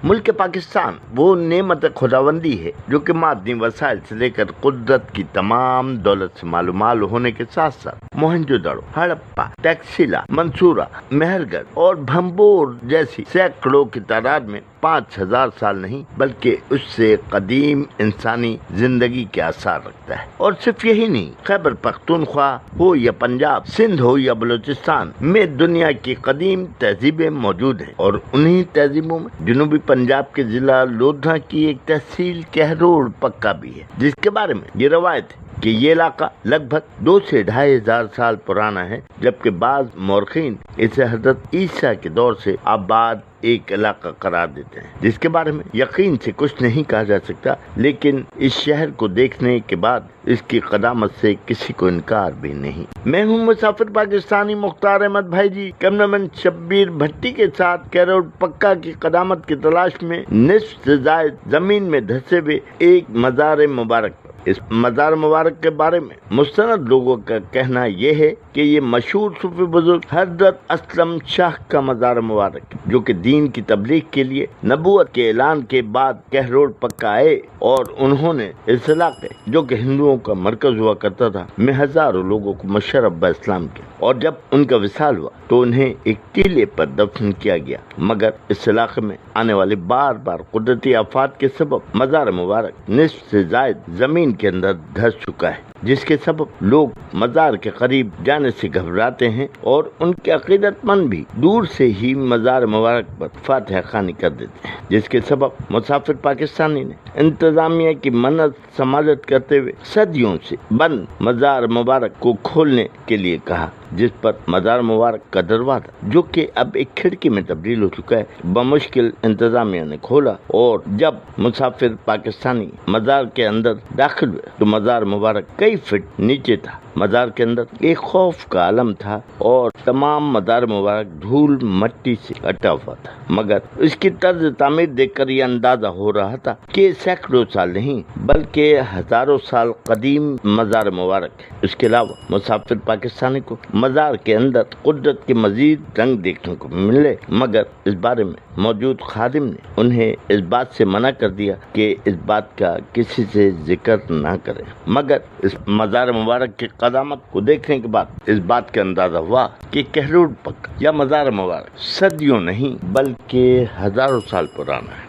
मुल्क पाकिस्तान वो नेमत खुदावंदी है जो कि मादनी वसाइल से लेकर कुदरत की तमाम दौलत से मालूमाल होने के साथ साथ मोहनजोदड़ो, हड़प्पा, टैक्सिला, मंसूरा, मेहरगढ़ और भंबोर जैसी सैकड़ों की तादाद में 5000 साल नहीं बल्कि उससे कदीम इंसानी जिंदगी के आसार रखता है। और सिर्फ यही नहीं, खैबर पख्तूनख्वा हो या पंजाब, सिंध हो या बलूचिस्तान में दुनिया की कदीम तहजीबें मौजूद हैं और उन्हीं तहजीबों में जनूबी पंजाब के जिला लोधा की एक तहसील कहरोड़ पक्का भी है, जिसके बारे में ये रवायत है कि ये इलाका लगभग 2 से 2500 साल पुराना है, जबकि बाज मौरखीन इसे हजरत ईसा के दौर से आबाद एक इलाका करार देते हैं, जिसके बारे में यकीन से कुछ नहीं कहा जा सकता। लेकिन इस शहर को देखने के बाद इसकी कदामत से किसी को इनकार भी नहीं। मैं हूँ मुसाफिर पाकिस्तानी मुख्तार अहमद भाई जी, कैमरामैन शब्बीर भट्टी के साथ कहरोड़ पक्का की कदामत की तलाश में निस्फ से जायद जमीन में धंसे हुए एक मजार मुबारक। इस मजार मुबारक के बारे में मुस्तनद लोगों का कहना यह है कि ये मशहूर सूफी बुजुर्ग हजरत असलम शाह का मजार मुबारक, जो कि दीन की तबलीग के लिए नबूवत के ऐलान के बाद कहरोड़ पक्का आए और उन्होंने इस इलाके, जो कि हिंदुओं का मरकज हुआ करता था, में हजारों लोगों को मुशर्रफ ब इस्लाम किया। और जब उनका विसाल हुआ तो उन्हें एक टीले पर दफन किया गया, मगर इस इलाके में आने वाले बार बार कुदरती आफात के सबब मजार मुबारक निस्फ से जायद जमीन के अंदर धंस चुका है, जिसके सबब लोग मजार के करीब जाने से घबराते हैं और उनके अकीदतमंद भी दूर से ही मजार मुबारक पर फातिहा खानी कर देते हैं, जिसके सबब मुसाफिर पाकिस्तानी ने इंतजामिया की मन्नत समाजत करते हुए सदियों से बंद मजार मुबारक को खोलने के लिए कहा, जिस पर मजार मुबारक का दरवाजा, जो कि अब एक खिड़की में तब्दील हो चुका है, बमुश्किल इंतजामिया ने खोला। और जब मुसाफिर पाकिस्तानी मजार के अंदर दाखिल हुए तो मजार मुबारक कई फीट नीचे था। मजार के अंदर एक खौफ का आलम था और तमाम मजार मुबारक धूल मट्टी से अटा हुआ था, मगर इसकी तर्ज तामीर देखकर यह अंदाजा हो रहा था कि सैकड़ों साल नहीं बल्कि हजारों साल कदीम मजार मुबारक है। इसके अलावा मुसाफिर पाकिस्तानी को मजार के अंदर कुदरत के मजीद रंग देखने को मिले, मगर इस बारे में मौजूद खादिम ने उन्हें इस बात से मना कर दिया कि इस बात का किसी से जिक्र ना करें। मगर इस मजार मुबारक की कदामत को देखने के बाद इस बात का अंदाजा हुआ कि कहरोड़ पक्का या मजार मुबारक सदियों नहीं बल्कि हजारों साल पुराना है।